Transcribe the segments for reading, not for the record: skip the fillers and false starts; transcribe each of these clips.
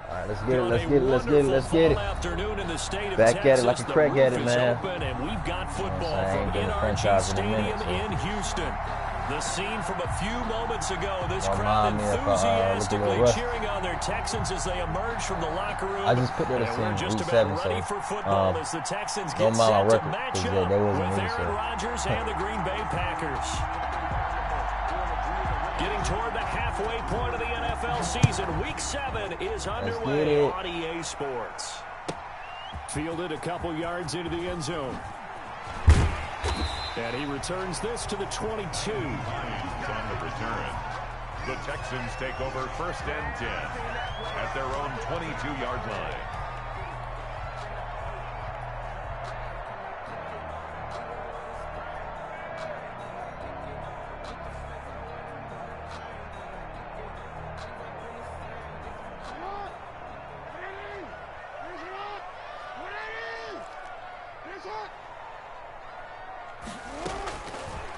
All right, let's get it, let's get it. Back at it like a crack at it, man. And we've got football from NRG Stadium in Houston. The scene from a few moments ago. This crowd enthusiastically cheering on their Texans as they emerge from the locker room. I just put that we're just about ready for football as the Texans get set to match up with Aaron Rodgers and the Green Bay Packers. Getting toward the halfway point of the NFL season. Week 7 is underway on EA Sports. Fielded a couple yards into the end zone. And he returns this to the 22. On the return. The Texans take over 1st and 10 at their own 22-yard line.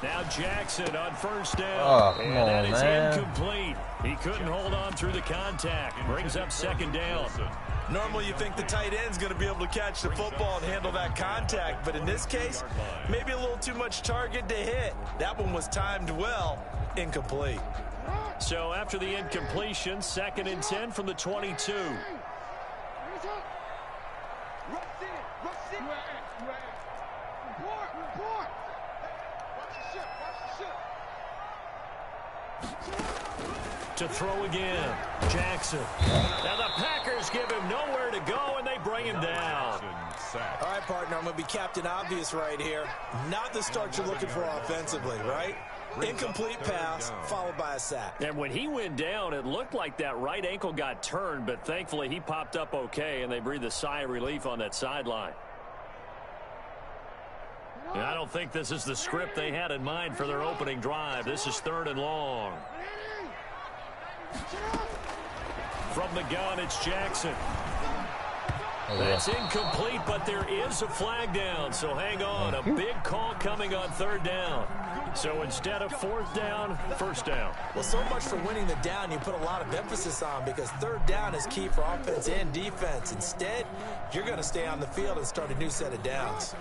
Now Jackson on 1st down. And that is incomplete. He couldn't hold on through the contact. Brings up 2nd down. Normally you think the tight end's going to be able to catch the football and handle that contact. But in this case, maybe a little too much target to hit. That one was timed well. Incomplete. So after the incompletion, 2nd and 10 from the 22. To throw again, Jackson. And the Packers give him nowhere to go, and they bring him down. All right, partner, I'm going to be Captain Obvious right here. Not the start you're looking for offensively, right? Incomplete pass, followed by a sack. And when he went down, it looked like that right ankle got turned, but thankfully he popped up okay, and they breathed a sigh of relief on that sideline. And I don't think this is the script they had in mind for their opening drive. This is 3rd and long. From the gun, it's Jackson. That's incomplete, but there is a flag down, so hang on. A big call coming on 3rd down. So instead of 4th down, 1st down. Well, so much for winning the down you put a lot of emphasis on, because 3rd down is key for offense and defense. Instead, you're going to stay on the field and start a new set of downs.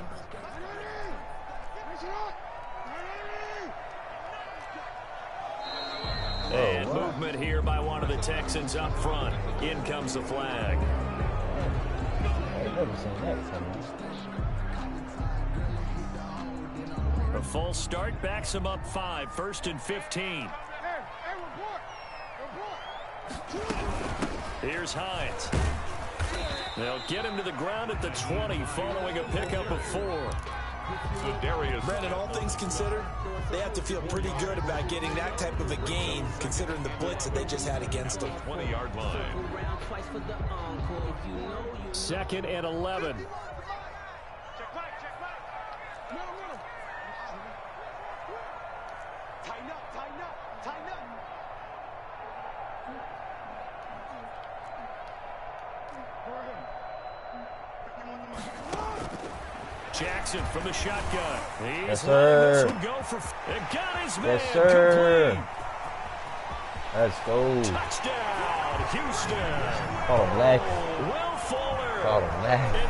And movement here by one of the Texans up front. In comes the flag. A false start backs him up 5. 1st and 15. Here's Hines. They'll get him to the ground at the 20 following a pickup of 4. Brandon, all things considered, they have to feel pretty good about getting that type of a gain, considering the blitz that they just had against them. 20-yard line. 2nd and 11. Jackson from the shotgun. Yes, sir. Yes, sir. Let's go. Touchdown, Houston. Call him black. Will Fuller. Call him black. An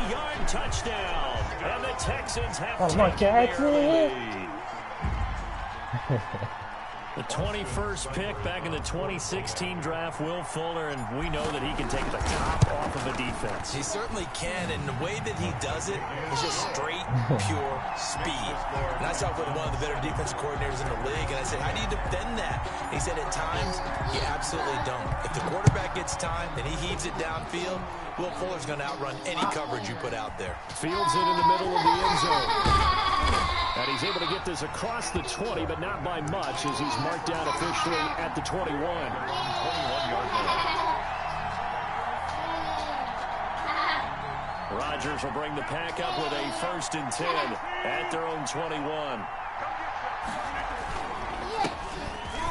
80-yard touchdown. And the Texans have taken Jackson. the early lead. The 21st pick back in the 2016 draft, Will Fuller, and we know that he can take the top off of a defense. He certainly can, and the way that he does it is just straight, pure speed. And I talked with one of the better defense coordinators in the league, and I said, how do you defend that? And he said, at times, you absolutely don't. If the quarterback gets time and he heaves it downfield, Will Fuller's going to outrun any coverage you put out there. Fields it in the middle of the end zone. And he's able to get this across the 20, but not by much, as he's marked down officially at the 21. 21-yard line. Rodgers will bring the pack up with a 1st and 10 at their own 21.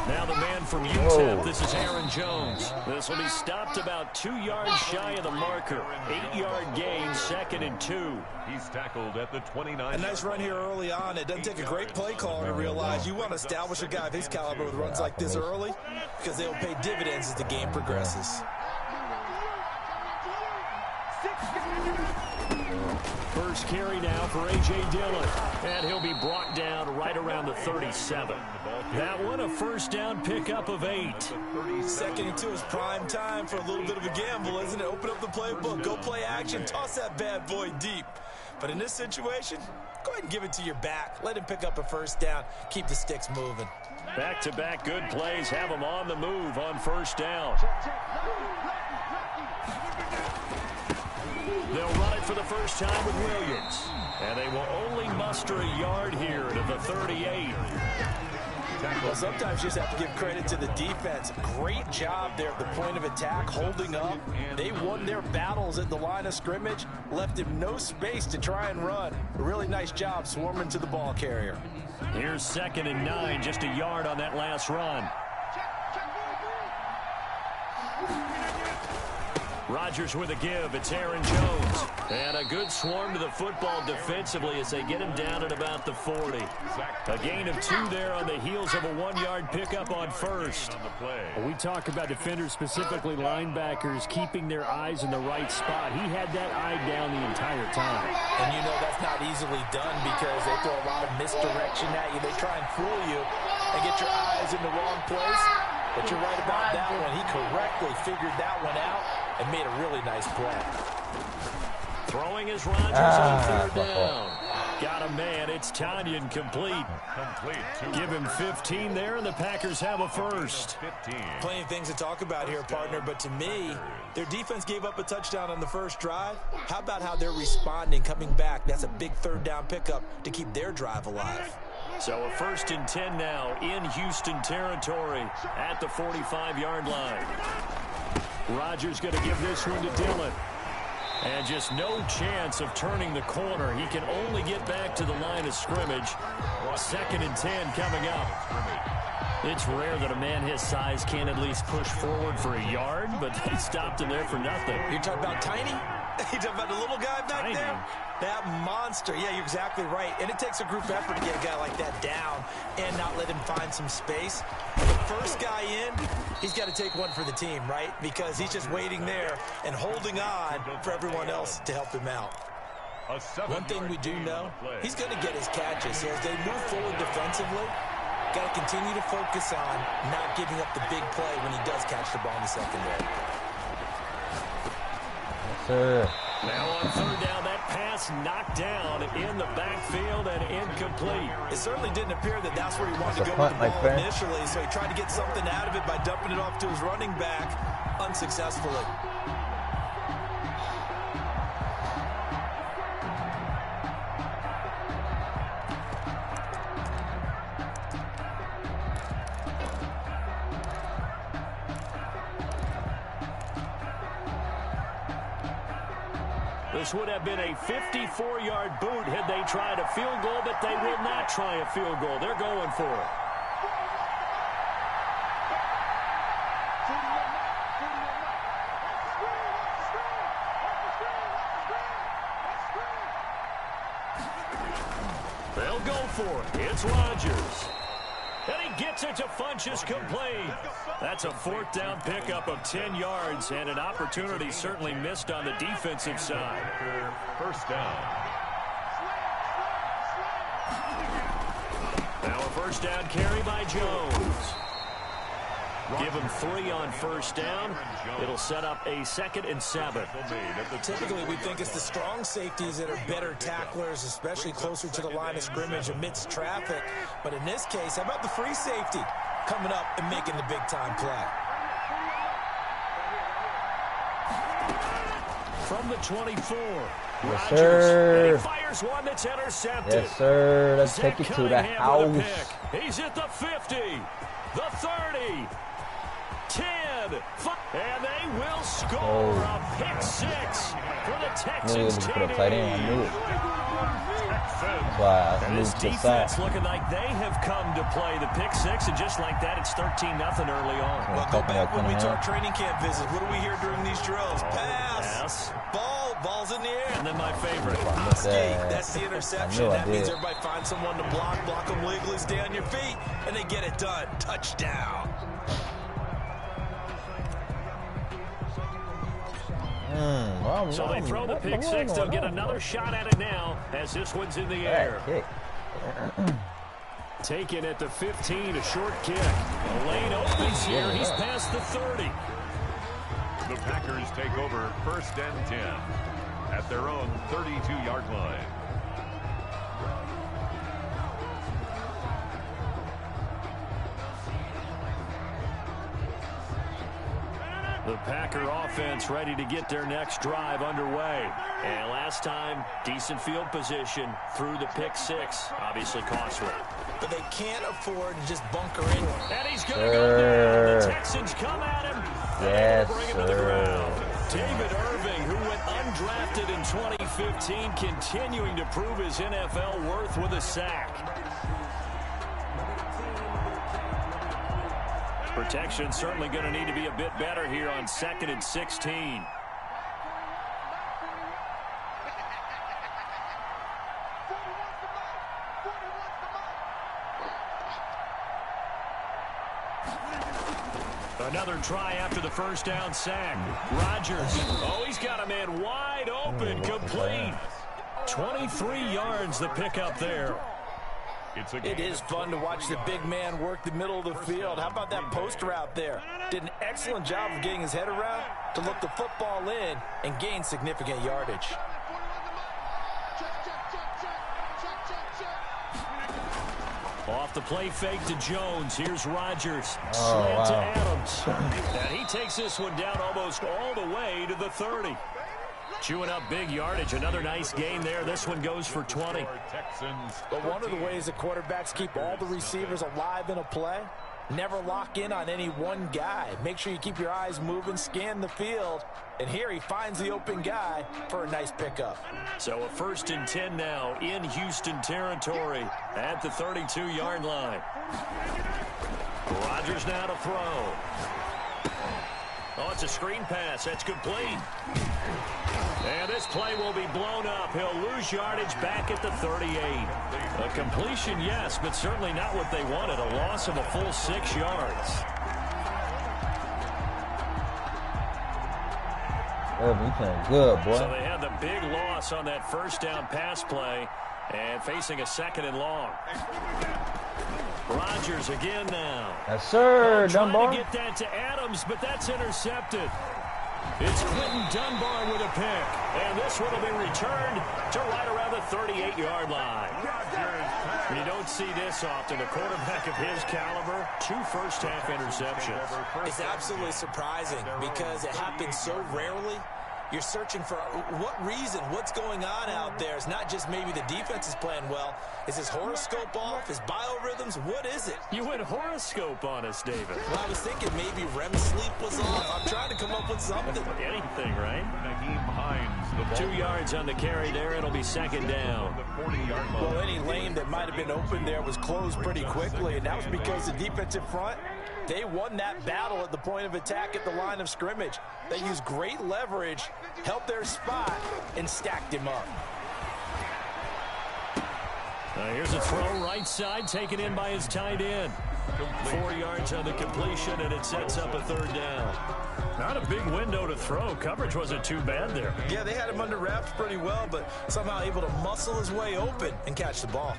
Now the man from UTEP, this is Aaron Jones. This will be stopped about 2 yards shy of the marker. 8-yard gain, 2nd and 2. He's tackled at the 29. A nice run here early on. It doesn't take a great play caller to realize you want to establish a guy of his caliber with runs like this early, because they will pay dividends as the game progresses. First carry now for A.J. Dillon. And he'll be brought down right around the 37. That one a first down pickup of 8. Second and 2 is prime time for a little bit of a gamble, isn't it? Open up the playbook, go play action, toss that bad boy deep. But in this situation, go ahead and give it to your back. Let him pick up a first down. Keep the sticks moving. Back-to-back good plays have him on the move on first down. They'll run it for the first time with Williams. And they will only muster a yard here to the 38. Well, sometimes you just have to give credit to the defense. Great job there at the point of attack, holding up. They won their battles at the line of scrimmage, left him no space to try and run. A really nice job swarming to the ball carrier. Here's 2nd and 9, just a yard on that last run. Rodgers with a give. It's Aaron Jones. And a good swarm to the football defensively as they get him down at about the 40. A gain of 2 there on the heels of a 1-yard pickup on first. We talk about defenders, specifically linebackers, keeping their eyes in the right spot. He had that eye down the entire time. And you know that's not easily done because they throw a lot of misdirection at you. They try and fool you and get your eyes in the wrong place. But you're right about that one. He correctly figured that one out and made a really nice play. Throwing is Rodgers on 3rd down. Got a man. It's Tanyan complete. Give him 15 there, and the Packers have a first. Plenty of things to talk about here, partner, but to me, their defense gave up a touchdown on the first drive. How about how they're responding, coming back? That's a big 3rd down pickup to keep their drive alive. So a 1st and 10 now in Houston territory at the 45-yard line. Rodgers going to give this one to Dillon. And just no chance of turning the corner. He can only get back to the line of scrimmage. 2nd and 10 coming up. It's rare that a man his size can at least push forward for a yard, but they stopped him there for nothing. You're talking about Tiny? You're talking about the little guy back there? That monster. Yeah, you're exactly right. And it takes a group effort to get a guy like that down and not let him find some space. The first guy in, he's got to take one for the team, right? Because he's just waiting there and holding on for everyone else to help him out. One thing we do know, he's going to get his catches. So as they move forward defensively, got to continue to focus on not giving up the big play when he does catch the ball in the secondary. Now on 3rd down, that pass knocked down in the backfield and incomplete. It certainly didn't appear that that's where he wanted to go with the ball initially, so he tried to get something out of it by dumping it off to his running back unsuccessfully. This would have been a 54-yard boot had they tried a field goal, but they will not try a field goal. They're going for it. They'll go for it. It's Rodgers. And he gets it to Funchess complete. That's a 4th down pickup of 10 yards and an opportunity certainly missed on the defensive side. First down. Now a 1st down carry by Jones. Give him 3 on 1st down. It'll set up a 2nd and 7. Typically, we think it's the strong safeties that are better tacklers, especially closer to the line of scrimmage amidst traffic. But in this case, how about the free safety coming up and making the big-time play? From the 24, Yes, Rodgers, sir. and he fires one that's intercepted. Yes, sir. Let's take it to the Cunningham with a house. pick. He's at the 50, the 30, 10, 5, and they will score a pick 6 for the Texans. Put a tight end. I knew it. That's why I And this moved to the defense side. looking like they have come to play the pick 6, and just like that, it's 13-0 early on. Well, go back when we took training camp visits. What do we hear during these drills? Pass. Pass. Ball's in the air. And then my favorite. That's the interception. That means everybody finds someone to block them legally, stay on your feet, and they get it done. Touchdown. So they throw the pick six. They'll get another shot at it now as this one's in the air. Taken at the 15, a short kick. A lane opens here. He's past the 30. The Packers take over 1st and 10 at their own 32-yard line. The Packer offense ready to get their next drive underway. And last time, decent field position through the pick six. Obviously costly. But they can't afford to just bunker in. And he's going to go down. The Texans come at him. Yes, bring him to the ground. David Irving, who went undrafted in 2015, continuing to prove his NFL worth with a sack. Protection certainly going to need to be a bit better here on 2nd and 16. Another try after the first down sack. Rodgers. Oh, he's got a man wide open, complete. 23 yards the pickup there. It is fun to watch the big man work the middle of the field. How about that post route there? Did an excellent job of getting his head around to look the football in and gain significant yardage. Off the play fake to Jones. Here's Rodgers. Slant to Adams. And he takes this one down almost all the way to the 30. Chewing up big yardage. Another nice gain there. This one goes for 20. But one of the ways the quarterbacks keep all the receivers alive in a play, never lock in on any one guy. Make sure you keep your eyes moving, scan the field. And here he finds the open guy for a nice pickup. So a 1st and 10 now in Houston territory at the 32-yard line. Rodgers now to throw. Oh, it's a screen pass. That's complete. And this play will be blown up. He'll lose yardage back at the 38. A completion, yes, but certainly not what they wanted. A loss of a full 6 yards. Irving playing good, boy. So they had the big loss on that first down pass play and facing a 2nd and long. Rodgers again now. Yes, sir, Trying Dunbar. to get that to Adams, but that's intercepted. It's Quentin Dunbar with a pick. And this one will be returned to right around the 38-yard line. You don't see this often. A quarterback of his caliber, 2 first-half interceptions. It's absolutely surprising because it happens so rarely. You're searching for what reason, what's going on out there. It's not just maybe the defense is playing well. Is his horoscope off? His biorhythms? What is it? You went horoscope on us, David. Well, I was thinking maybe REM sleep was off. I'm trying to come up with something. Anything, right? 2 yards on the carry there. It'll be 2nd down. Well, any lane that might have been open there was closed pretty quickly, and that was because the defensive front, they won that battle at the point of attack at the line of scrimmage. They used great leverage, held their spot, and stacked him up. Here's a throw right side, taken in by his tight end. 4 yards on the completion, and it sets up a 3rd down. Not a big window to throw. Coverage wasn't too bad there. Yeah, they had him under wraps pretty well, but somehow able to muscle his way open and catch the ball.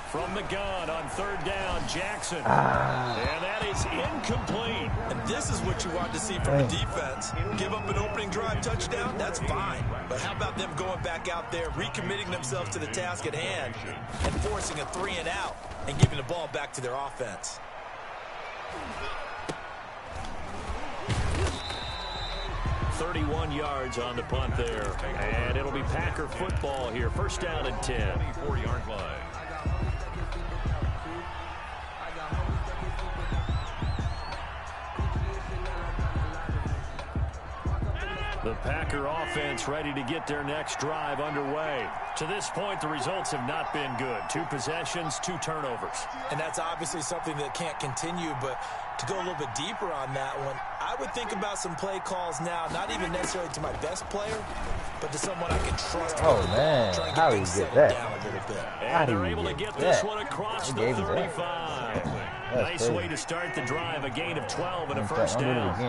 From the gun on 3rd down, Jackson. And that is incomplete. And this is what you want to see from a defense. Give up an opening drive touchdown, that's fine. But how about them going back out there, recommitting themselves to the task at hand, and forcing a 3 and out, and giving the ball back to their offense. .31 yards on the punt there. And it'll be Packer football here. 1st down and 10. 24-yard line. The Packer offense ready to get their next drive underway. To this point, the results have not been good. 2 possessions, 2 turnovers. And that's obviously something that can't continue, but to go a little bit deeper on that one, I would think about some play calls now, not even necessarily to my best player, but to someone I can trust. Oh, man. How do you get that? Down a little bit. And they're able to get this one across the 35. Nice crazy. way to start the drive. A gain of 12 and a first down.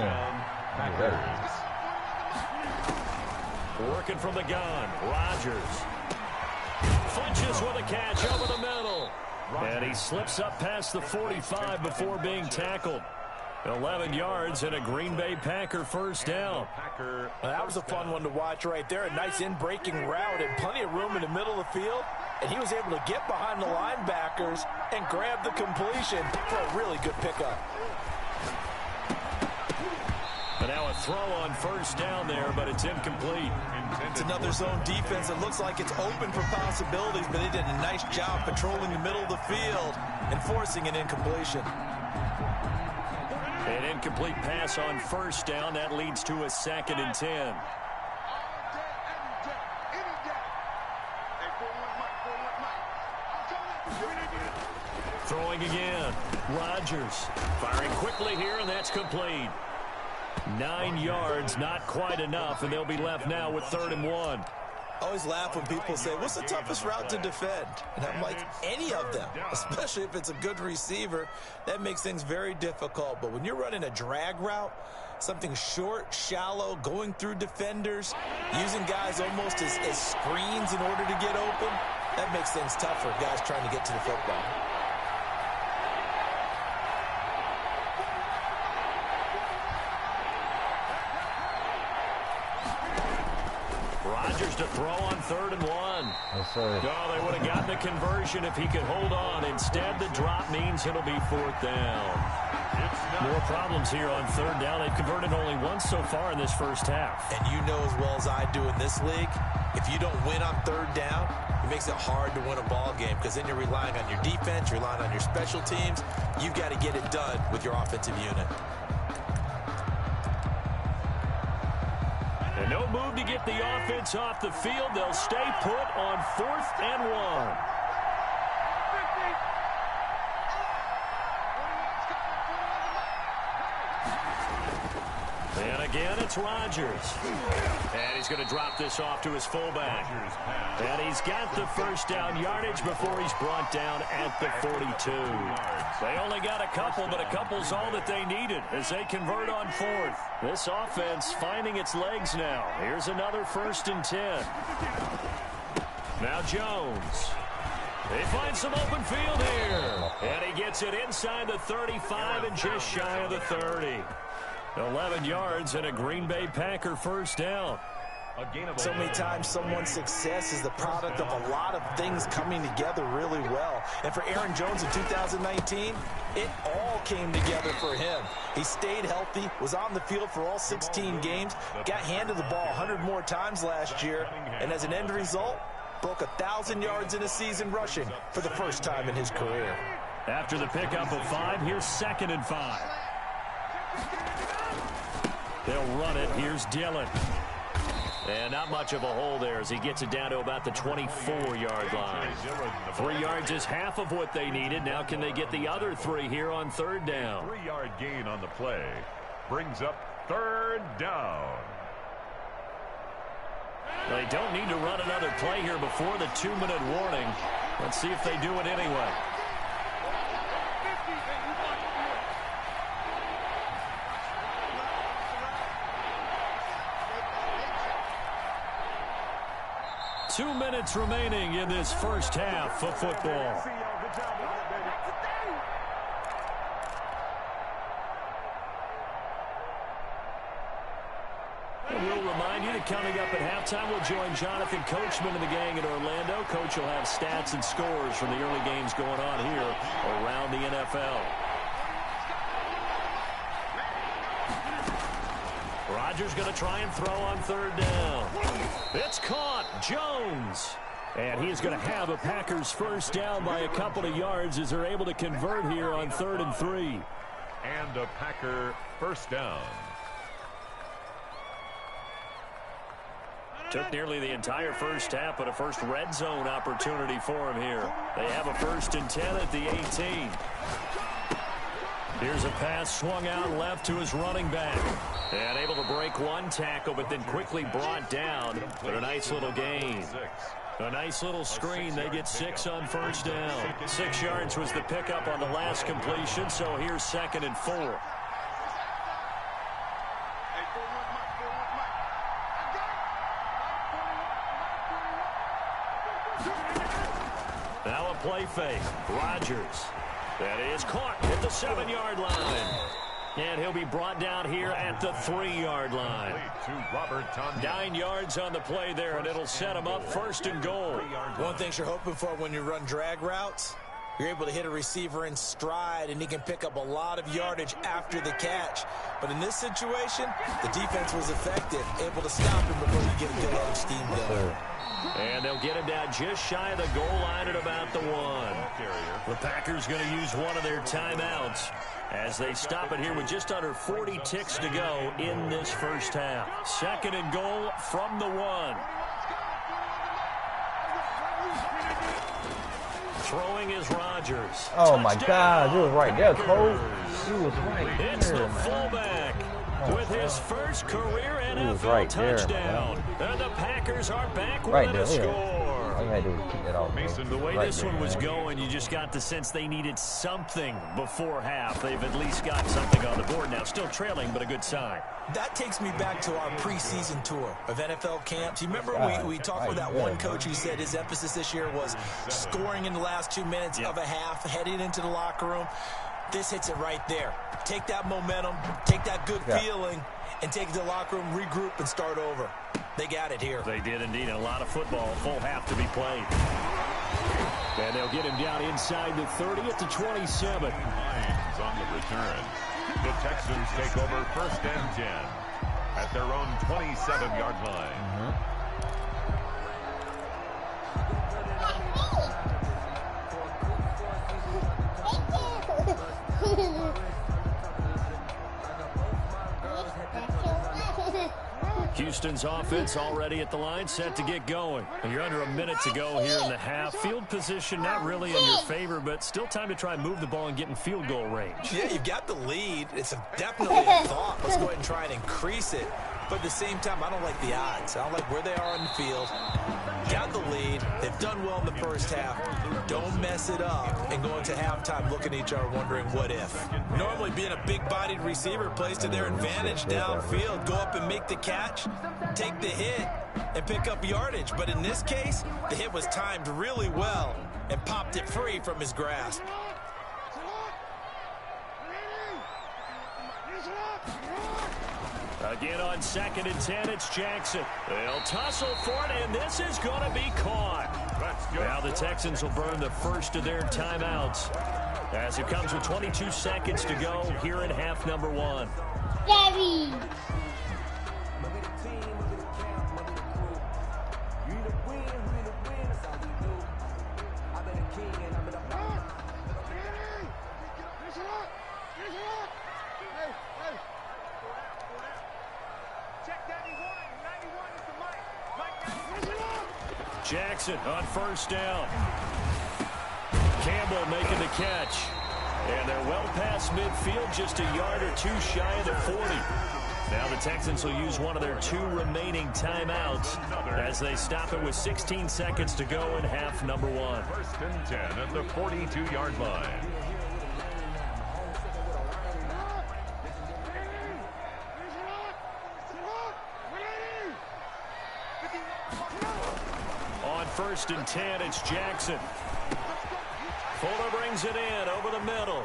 Working from the gun, Rodgers. Funches with a catch over the middle. And he slips up past the 45 before being tackled. 11 yards and a Green Bay Packer first down. Well, that was a fun one to watch right there. A nice in-breaking route and plenty of room in the middle of the field. And he was able to get behind the linebackers and grab the completion for a really good pickup. And now a throw on first down there, but it's incomplete. It's another zone defense. It looks like it's open for possibilities, but they did a nice job patrolling the middle of the field and forcing an incompletion. An incomplete pass on first down. That leads to a 2nd and 10. Throwing again. Rodgers firing quickly here, and that's complete. 9 yards, not quite enough, and they'll be left now with 3rd and 1. I always laugh when people say, what's the toughest route to defend? And I'm like, any of them, especially if it's a good receiver, that makes things very difficult. But when you're running a drag route, something short, shallow, going through defenders, using guys almost as screens in order to get open, that makes things tough for guys trying to get to the football. Rodgers to throw on 3rd and 1. Yes, sir. No, they would have gotten the conversion if he could hold on. Instead, the drop means it'll be 4th down. More problems here on 3rd down. They've converted only once so far in this first half. And you know as well as I do in this league, if you don't win on 3rd down, it makes it hard to win a ball game because then you're relying on your defense, you're relying on your special teams. You've got to get it done with your offensive unit. And no move to get the offense off the field. They'll stay put on 4th and 1. And again, it's Rodgers. And he's going to drop this off to his fullback. And he's got the first down yardage before he's brought down at the 42. They only got a couple, but a couple's all that they needed as they convert on 4th. This offense finding its legs now. Here's another 1st and 10. Now Jones. They find some open field here. And he gets it inside the 35 and just shy of the 30. 11 yards and a Green Bay Packer first down. So many times someone's success is the product of a lot of things coming together really well. And for Aaron Jones in 2019, it all came together for him. He stayed healthy, was on the field for all 16 games, got handed the ball 100 more times last year, and as an end result, broke 1,000 yards in a season rushing for the first time in his career. After the pickup of 5, here's 2nd and 5. They'll run it. Here's Dillon. And not much of a hole there as he gets it down to about the 24-yard line. 3 yards is half of what they needed. Now can they get the other 3 here on 3rd down? 3-yard gain on the play brings up 3rd down. They don't need to run another play here before the 2-minute warning. Let's see if they do it anyway. Two minutes remaining in this first half of football. And we'll remind you that coming up at halftime, we'll join Jonathan Coachman and the gang in Orlando. Coach will have stats and scores from the early games going on here around the NFL. Rodgers going to try and throw on 3rd down. It's caught. Jones. And he's going to have a Packers first down by a couple of yards as they're able to convert here on 3rd and 3. And a Packer first down. Took nearly the entire first half, but a first red zone opportunity for him here. They have a 1st and 10 at the 18. Here's a pass swung out left to his running back. And able to break one tackle, but then quickly brought down. But a nice little gain. A nice little screen. They get 6 on 1st down. 6 yards was the pickup on the last completion, so here's 2nd and 4. Now a play fake. Rodgers. That is caught at the 7-yard line. And he'll be brought down here at the 3-yard line. 9 yards on the play there, and it'll set him up 1st and goal. One thing you're hoping for when you run drag routes, you're able to hit a receiver in stride, and he can pick up a lot of yardage after the catch. But in this situation, the defense was effective, able to stop him before you get a good head of steam going. And they'll get him down just shy of the goal line at about the 1. The Packers going to use one of their timeouts as they stop it here with just under 40 ticks to go in this first half. 2nd and goal from the 1. Throwing is Rodgers. Oh, my God. He was right there, Cole. He was right there, It's the fullback with his first career NFL touchdown. And the Packers are back with a score. All you had to do was kick that off. The way this one was going, you just got the sense they needed something before half. They've at least got something on the board now. Still trailing, but a good sign. That takes me back to our preseason tour of NFL camps. You remember we talked with that one coach who said his emphasis this year was scoring in the last 2 minutes of a half, heading into the locker room. This hits it right there. Take that momentum, take that good feeling, and take it to the locker room, regroup, and start over. They got it here. They did indeed. A lot of football, full half to be played. And they'll get him down inside the 30 at the 27. Lions on the return. The Texans take over 1st and 10 at their own 27-yard line. Houston's offense already at the line, set to get going. And you're under a minute to go here in the half. Field position not really in your favor, but still time to try and move the ball and get in field goal range. Yeah, you've got the lead. It's definitely a thought. Let's go ahead and try and increase it. But at the same time, I don't like the odds. I don't like where they are on the field. Got the lead. They've done well in the first half. Don't mess it up and go into halftime looking at each other wondering what if. Normally being a big-bodied receiver plays to their advantage downfield. Go up and make the catch, take the hit, and pick up yardage. But in this case, the hit was timed really well and popped it free from his grasp. Again on 2nd and 10, it's Jackson. They'll tussle for it, and this is going to be caught. Now the Texans will burn the first of their timeouts as it comes with 22 seconds to go here in half number 1. Daddy. Jackson on 1st down. Campbell making the catch. And they're well past midfield, just a yard or two shy of the 40. Now the Texans will use one of their 2 remaining timeouts as they stop it with 16 seconds to go in half number 1. 1st and 10 at the 42-yard line. On 1st and 10, it's Jackson. Fuller brings it in over the middle.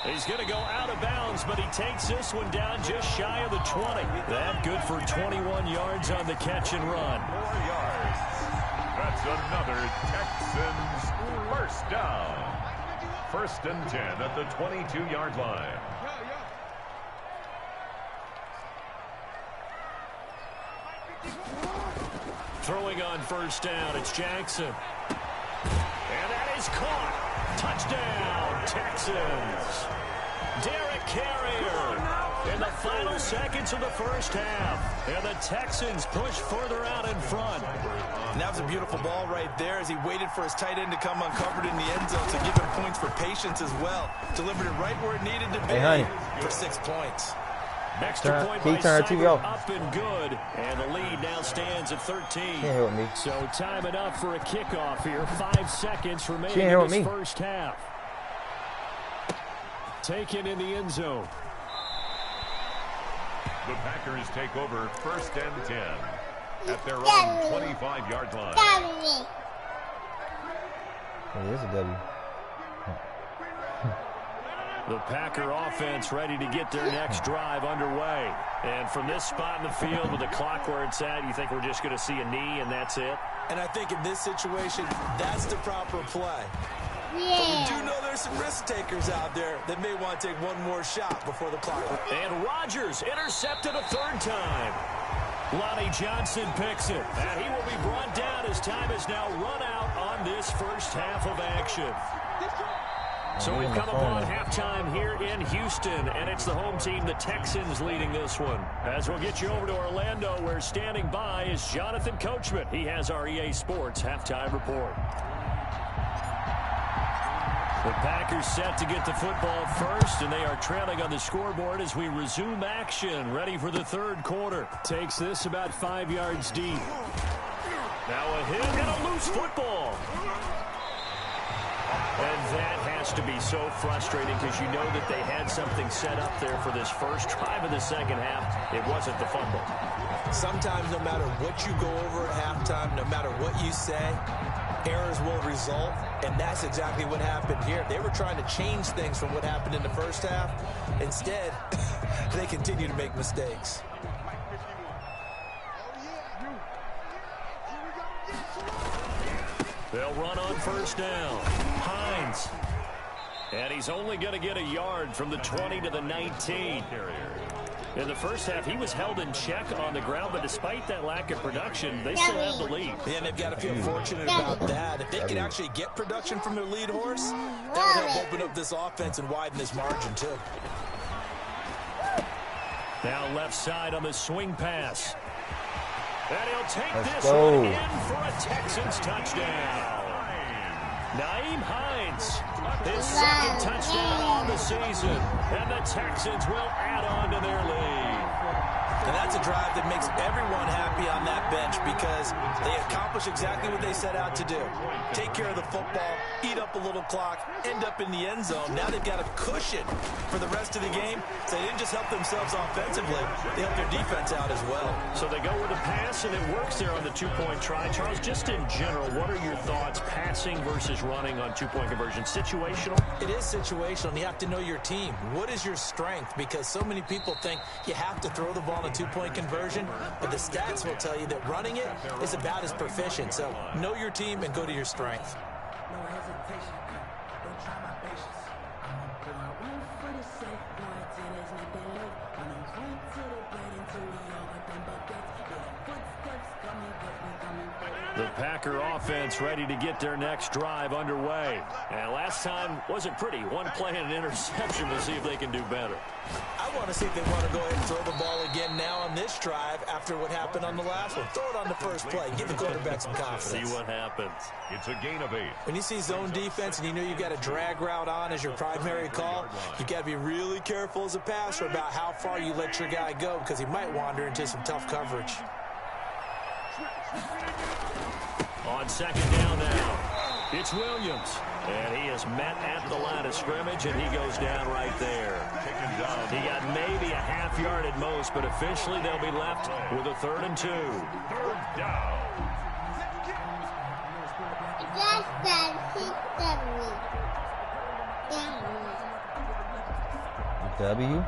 He's going to go out of bounds, but he takes this one down just shy of the 20. That good for 21 yards on the catch and run. 4 yards. That's another Texans 1st down. 1st and 10 at the 22-yard line. Throwing on 1st down, it's Jackson. And that is caught. Touchdown, Texans. Derek Carrier in the final seconds of the first half. And the Texans push further out in front. And that was a beautiful ball right there as he waited for his tight end to come uncovered in the end zone to give him points for patience as well. Delivered it right where it needed to be for 6 points. Extra point by Seibert, up and good. And the lead now stands at 13. So time enough for a kickoff here. 5 seconds remaining in this first half. Taken in the end zone. The Packers take over 1st and 10 at their own 25-yard line. It is a W. The Packer offense ready to get their next drive underway. And from this spot in the field with the clock where it's at, you think we're just going to see a knee and that's it? And I think in this situation, that's the proper play. Yeah. But we do know there's some risk takers out there that may want to take one more shot before the clock. And Rodgers intercepted a 3rd time. Lonnie Johnson picks it. And he will be brought down as time is now run out on this first half of action. So we've come upon halftime here in Houston, and it's the home team, the Texans, leading this one. As we'll get you over to Orlando, where standing by is Jonathan Coachman. He has our EA Sports halftime report. The Packers set to get the football first, and they are trailing on the scoreboard as we resume action, ready for the 3rd quarter. Takes this about 5 yards deep. Now a hit and a loose football. And that has to be so frustrating because you know that they had something set up there for this first drive of the second half. It wasn't the fumble. Sometimes no matter what you go over at halftime, no matter what you say, errors will result, and that's exactly what happened here. They were trying to change things from what happened in the first half. Instead, they continue to make mistakes. They'll run on 1st down. Hines. And he's only going to get a yard from the 20 to the 19. In the first half, he was held in check on the ground, but despite that lack of production, they still have the lead. Yeah, and they've got to feel fortunate about that. If they can actually get production from their lead horse, that would help open up this offense and widen this margin, too. Now left side on the swing pass. And he'll take this one in for a Texans touchdown. Nyheim Hines, his 2nd touchdown on the season. And the Texans will add on to their lead. And that's a drive that makes everyone happy on that bench because they accomplish exactly what they set out to do. Take care of the football, eat up a little clock, end up in the end zone. Now they've got a cushion for the rest of the game. So they didn't just help themselves offensively, they helped their defense out as well. So they go with a pass, and it works there on the 2-point try. Charles, just in general, what are your thoughts passing versus running on 2-point conversion? Situational? It is situational, and you have to know your team. What is your strength? Because so many people think you have to throw the ball in a 2-point conversion, but the stats will tell you that running it is about as proficient. So know your team and go to your strength. The Packer offense ready to get their next drive underway. And last time wasn't pretty. One play and an interception. We'll see if they can do better. I want to see if they want to go ahead and throw the ball again now on this drive after what happened on the last one. Throw it on the first play. Give the quarterback some confidence. See what happens. It's a gain of 8. When you see zone defense and you know you've got a drag route on as your primary call, you've got to be really careful as a passer about how far you let your guy go because he might wander into some tough coverage. On 2nd down now, it's Williams. And he is met at the line of scrimmage, and he goes down right there. He got maybe a half yard at most, but officially they'll be left with a 3rd and 2. 3rd down. W.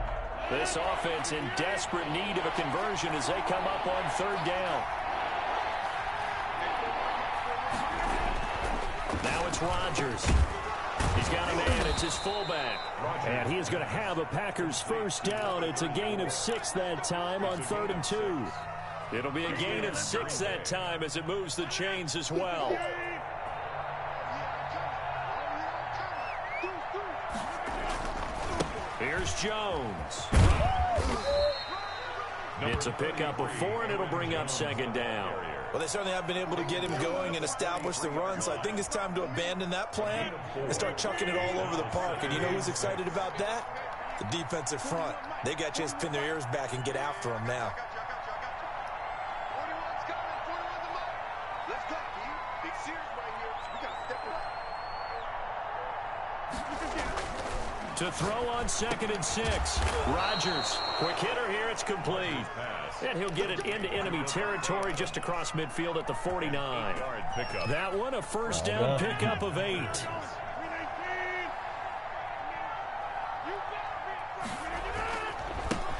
This offense in desperate need of a conversion as they come up on 3rd down. Now it's Rodgers. He's got a man. It's his fullback. And he is going to have a Packers 1st down. It's a gain of 6 that time on 3rd and 2. It'll be a gain of 6 that time as it moves the chains as well. Here's Jones. It's a pickup of 4, and it'll bring up second down. Well, they certainly have been able to get him going and establish the run, so I think it's time to abandon that plan and start chucking it all over the park. And you know who's excited about that? The defensive front. They got to just pin their ears back and get after him now. To throw on 2nd and 6. Rodgers, quick hitter here, it's complete. And he'll get it into enemy territory just across midfield at the 49. That one, a first down pickup of 8.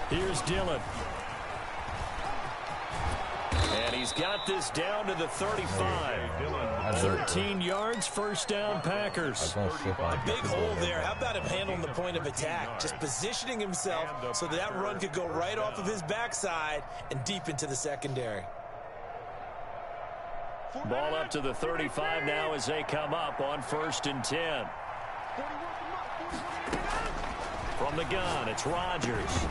Here's Dillon. And he's got this down to the 35. 13 yards, first down, Packers. A big hole there. How about him handling the point of attack? Just positioning himself so that run could go right off of his backside and deep into the secondary. Ball up to the 35 now as they come up on 1st and 10. From the gun, it's Rodgers.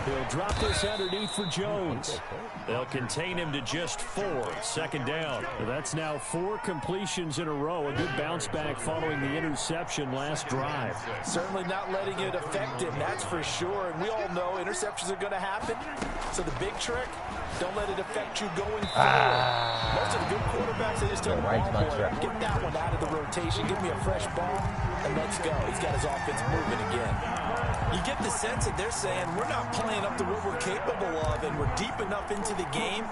He'll drop this underneath for Jones. They'll contain him to just 4. 2nd down. That's now 4 completions in a row. A good bounce back following the interception last drive. Certainly not letting it affect him, that's for sure. And we all know interceptions are going to happen. So the big trick, don't let it affect you going forward. Most of the good quarterbacks, they just tell the ball boy, get that one out of the rotation, give me a fresh ball, and let's go. He's got his offense moving again. You get the sense that they're saying we're not playing up to what we're capable of, and we're deep enough into the game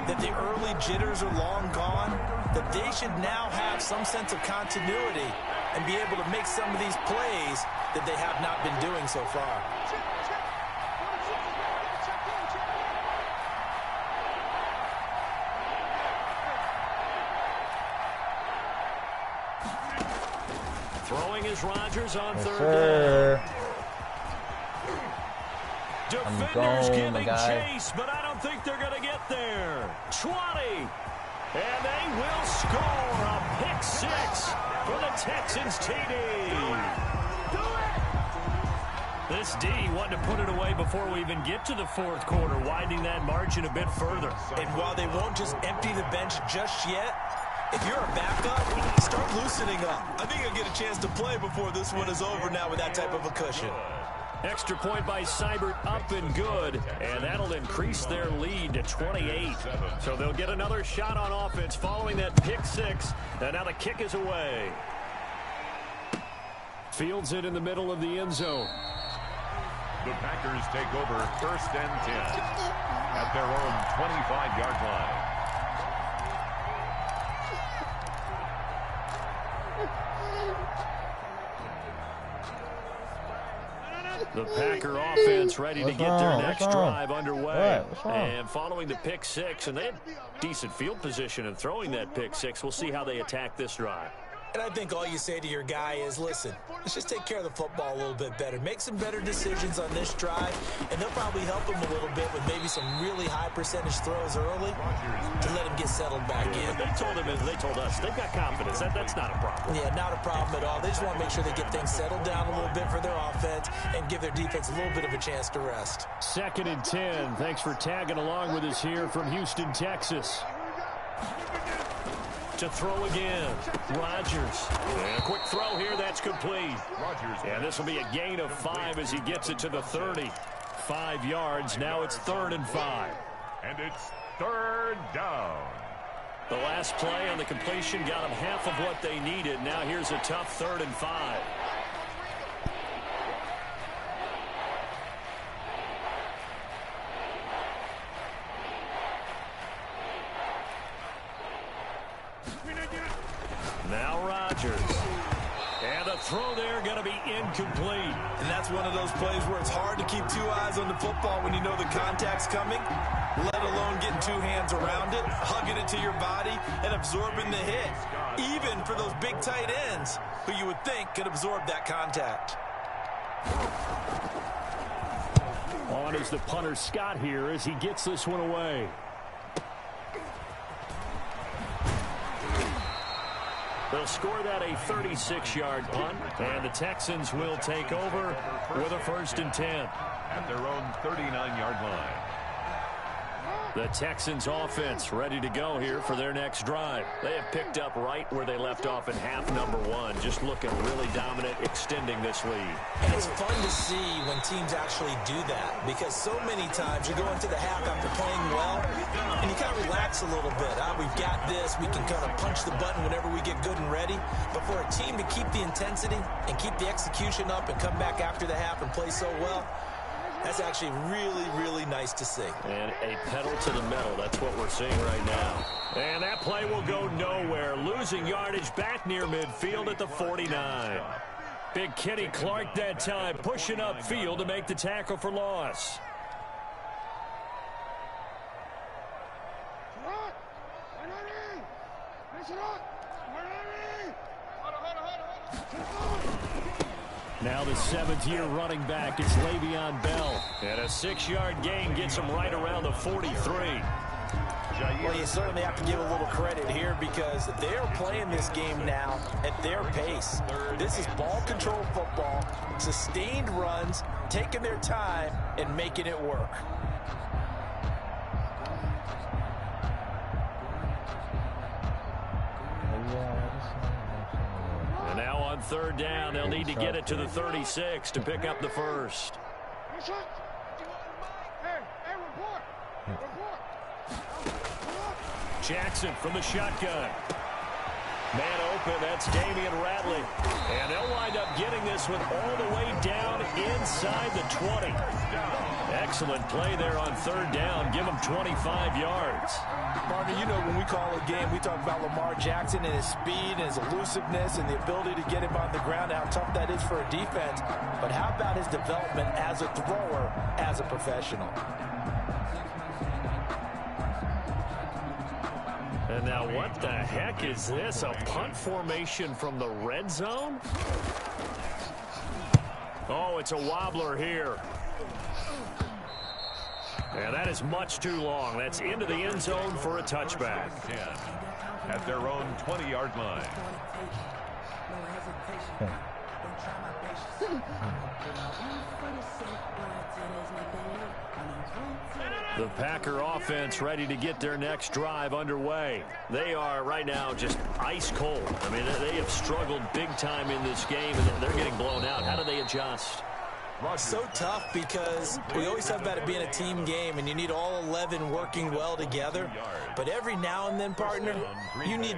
that the early jitters are long gone, that they should now have some sense of continuity and be able to make some of these plays that they have not been doing so far. Throwing is Rodgers on 3rd down. Defenders giving chase, but I don't think they're going to get there. 20. And they will score a pick 6 for the Texans TD. This D wanted to put it away before we even get to the 4th quarter, widening that margin a bit further. And while they won't just empty the bench just yet, if you're a backup, start loosening up. I think you'll get a chance to play before this one is over now with that type of a cushion. Extra point by Seibert, up and good, and that'll increase their lead to 28. So they'll get another shot on offense following that pick 6, and now the kick is away. Fields it in the middle of the end zone. The Packers take over 1st and 10 at their own 25-yard line. The Packer offense ready to get their next drive underway. And following the pick 6, and they had decent field position in throwing that pick 6. We'll see how they attack this drive. And I think all you say to your guy is, listen, let's just take care of the football a little bit better. Make some better decisions on this drive, and they'll probably help him a little bit with maybe some really high percentage throws early to let him get settled back in. They told him, they told us, they've got confidence. That's not a problem. Yeah, not a problem at all. They just want to make sure they get things settled down a little bit for their offense and give their defense a little bit of a chance to rest. 2nd and 10. Thanks for tagging along with us here from Houston, Texas. To throw again, Rodgers. And a quick throw here, that's complete. And this will be a gain of 5 as he gets it to the 30. 5 yards, now it's 3rd and 5. And it's 3rd down. The last play on the completion got them half of what they needed. Now here's a tough 3rd and 5. Now Rodgers. And the throw there going to be incomplete. And that's one of those plays where it's hard to keep 2 eyes on the football when you know the contact's coming, let alone getting 2 hands around it, hugging it to your body, and absorbing the hit. Even for those big tight ends who you would think could absorb that contact. On is the punter Scott here as he gets this one away. They'll score that a 36-yard punt, and the Texans will take over with a 1st and 10. At their own 39-yard line. The Texans offense ready to go here for their next drive. They have picked up right where they left off in half number 1. Just looking really dominant, extending this lead. And it's fun to see when teams actually do that, because so many times you go into the half after playing well, and you kind of relax a little bit. We've got this. We can kind of punch the button whenever we get good and ready. But for a team to keep the intensity and keep the execution up and come back after the half and play so well, that's actually really, really nice to see. And a pedal to the metal. That's what we're seeing right now. And that play will go nowhere. Losing yardage back near midfield at the 49. Big Kenny Clark that time, pushing upfield to make the tackle for loss. Now the 7th-year running back is Le'Veon Bell. And a 6-yard gain gets him right around the 43. Well, you certainly have to give a little credit here because they're playing this game now at their pace. This is ball control football, sustained runs, taking their time, and making it work. And now on 3rd down, they'll need to get it to the 36 to pick up the 1st. Jackson from the shotgun. Man open, that's Damian Ratley. And they'll wind up getting this one all the way down inside the 20. Excellent play there on 3rd down. Give them 25 yards. Partner, you know when we call a game, we talk about Lamar Jackson and his speed and his elusiveness and the ability to get him on the ground, how tough that is for a defense. But how about his development as a thrower, as a professional? And now what the heck is this? A punt formation from the red zone? Oh, it's a wobbler here. And that is much too long. That's into the end zone for a touchback. At their own 20-yard line. The Packer offense ready to get their next drive underway. They are right now just ice cold. I mean, they have struggled big time in this game, and they're getting blown out. How do they adjust? Well, it's so tough because we always talk about it being a team game, and you need all 11 working well together. But every now and then, partner, you need